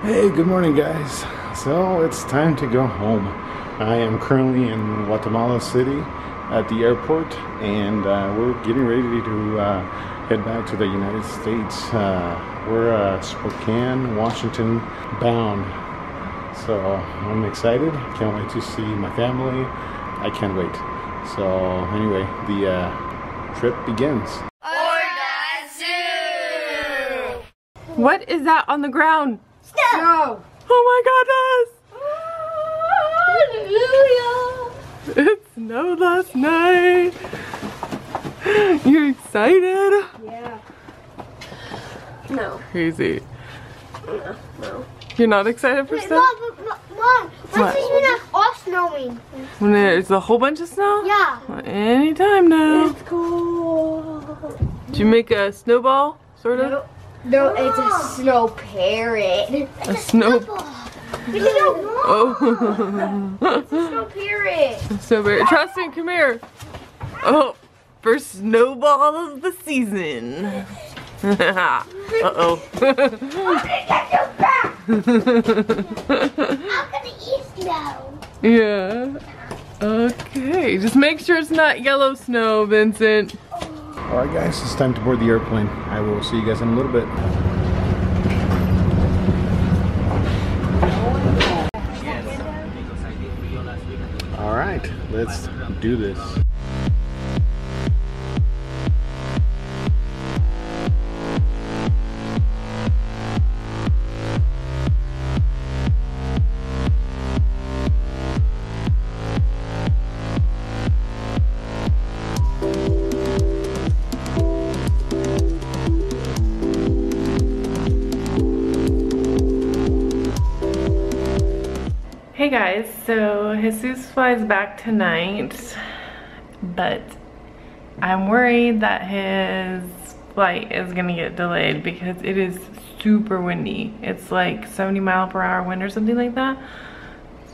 Hey, good morning guys. So it's time to go home. I am currently in Guatemala City at the airport, and we're getting ready to head back to the United States. We're Spokane, Washington bound. So I'm excited. Can't wait to see my family. I can't wait. So anyway, the trip begins. What is that on the ground? Snow! Oh my goodness! Hallelujah! It snowed last night. You're excited? Yeah. No. Crazy. No. You're not excited for Wait, snow? Mom, what's this mean that's all snowing? When there's a whole bunch of snow? Yeah. Well, anytime now. It's cool. Did you make a snowball, sort of? No, it's a snow parrot. A snow. Oh. It's a snow parrot. So very trusting. Come here. Oh, first snowball of the season. Uh-oh. I'm gonna get you back. I'm gonna eat snow. Yeah. Okay. Just make sure it's not yellow snow, Vincent. Alright guys, it's time to board the airplane. I will see you guys in a little bit. Alright, let's do this. Hey guys, so Jesus flies back tonight, but I'm worried that his flight is gonna get delayed because it is super windy. It's like 70 mile per hour wind or something like that.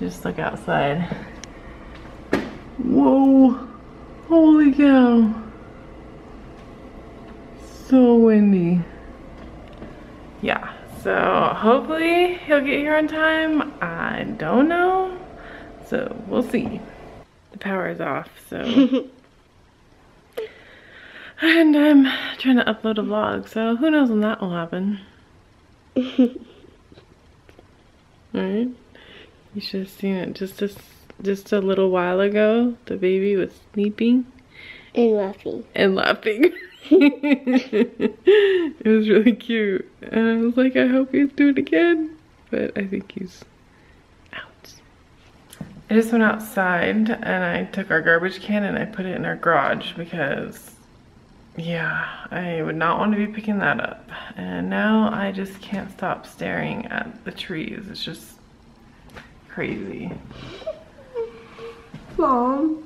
Just look outside. Whoa, holy cow. So windy. Yeah. So hopefully he'll get here on time. I don't know. So we'll see. The power is off, so. And I'm trying to upload a vlog, so who knows when that will happen. Alright. You should have seen it just a little while ago. The baby was sleeping. And laughing. And laughing. It was really cute, and I was like, I hope he's doing it again, but I think he's out. I just went outside and I took our garbage can and I put it in our garage because, yeah, I would not want to be picking that up. And now I just can't stop staring at the trees. It's just crazy. Mom.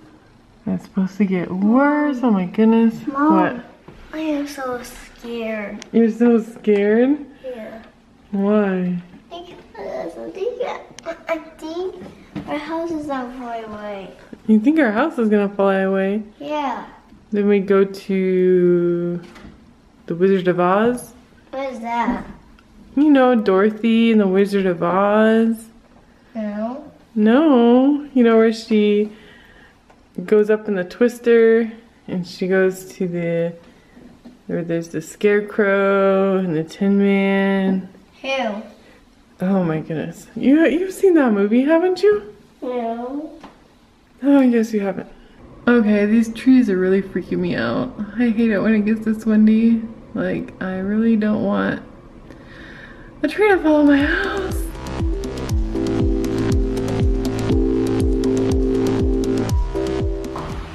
It's supposed to get worse. Oh my goodness. Mom. What? I am so scared. You're so scared? Yeah. Why? Because I think our house is not far away. You think our house is gonna fly away? Yeah. Then we go to the Wizard of Oz. What is that? You know, Dorothy and the Wizard of Oz. No. No, you know where she goes up in the twister and she goes to where there's the Scarecrow and the Tin Man. Who? Oh my goodness. You've seen that movie, haven't you? No. Oh, I guess you haven't. Okay, these trees are really freaking me out. I hate it when it gets this windy. Like, I really don't want a tree to fall on my house.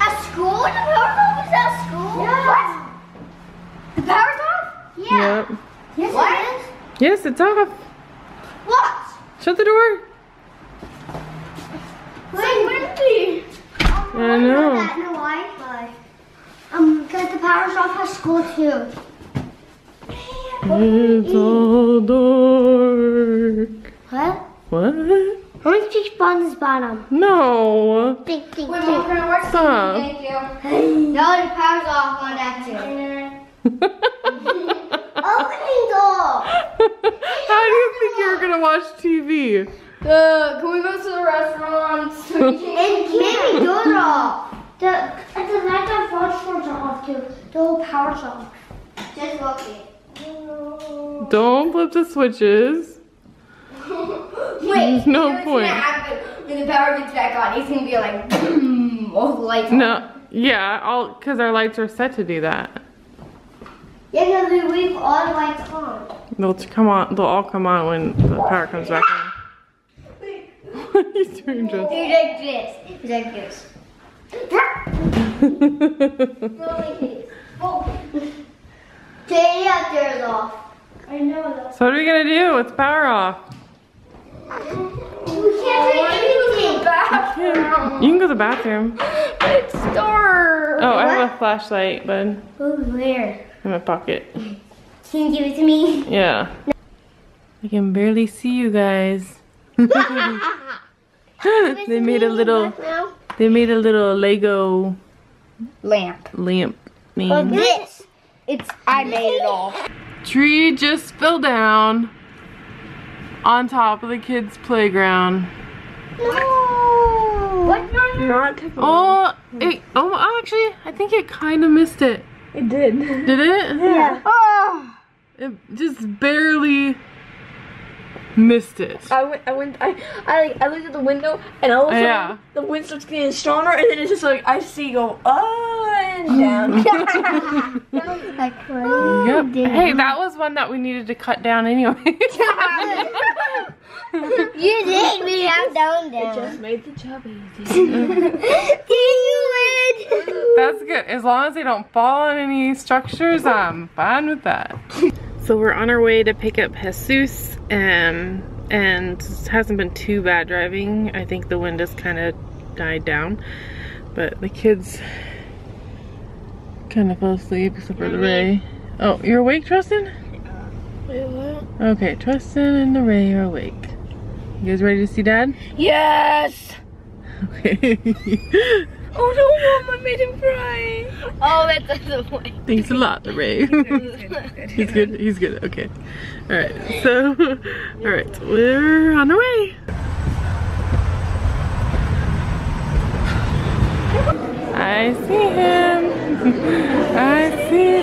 At school? The power's off? Is that school? Yeah. What? The power's off? Yeah. Yep. Yes, what? It is. Yes, it's off. What? Shut the door. Wait, windy. I know. No Wi-Fi. Because the power's off at school too. It's all dark. What? What? How many fish on this bottom? No. Think. Stop. Thank you. No, the power's off on that too. How do you think you're gonna watch TV? Can we go to the restaurants? And maybe those are off. The nighttime phone are off too. The whole power's off. Just look it. Don't flip the switches. Wait, There's no what's point. gonna happen when the power gets back on? It's gonna be like boom, all the lights on. No, yeah, because our lights are set to do that. Yeah, because we leave all the lights on. They'll come on. They'll all come on when the power comes back on. What are you doing, Justin? He's like this. He's like this. Take out there is off. I know that. So what are we gonna do with power off? We can't do anything. You can go to the bathroom. But it's dark. Oh, I have a flashlight, bud, Over there. in my pocket. Can you give it to me? Yeah. I can barely see you guys. They made a little. They made a little Lego Lamp. lamp. Look this. I made it all. Tree just fell down on top of the kids' playground. No. What? Not Oh, actually, I think it kind of missed it. It did. Did it? Yeah. Oh. It just barely missed it. I looked at the window and all of a sudden Yeah. the wind starts getting stronger and then it's just like I see go up and down. Like crazy. Yep. Hey, that was one that we needed to cut down anyway. You did. We have down there. Just made the job easy. That's good. As long as they don't fall on any structures, I'm fine with that. So we're on our way to pick up Jesus, and it hasn't been too bad driving. I think the wind has kind of died down, but the kids kind of fell asleep except for the Ray. Oh, you're awake, Tristan? Wait, what? Okay, Tristan and the Ray are awake. You guys ready to see Dad? Yes! Okay. Oh no, Mom, I made him cry. Oh, that's the point. Thanks a lot, the Ray. He's good. He's good. Okay. All right. So, all right, we're on our way. I see him. I see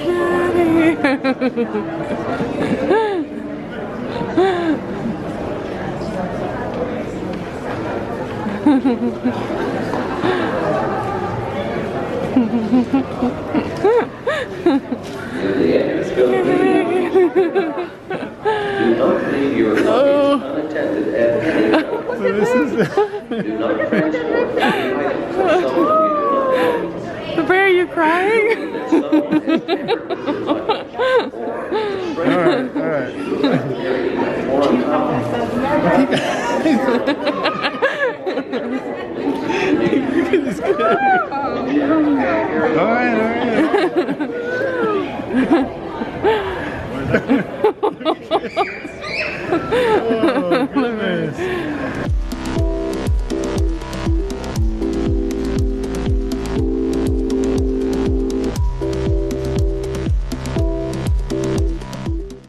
The bear, are you crying? Alright. Alright.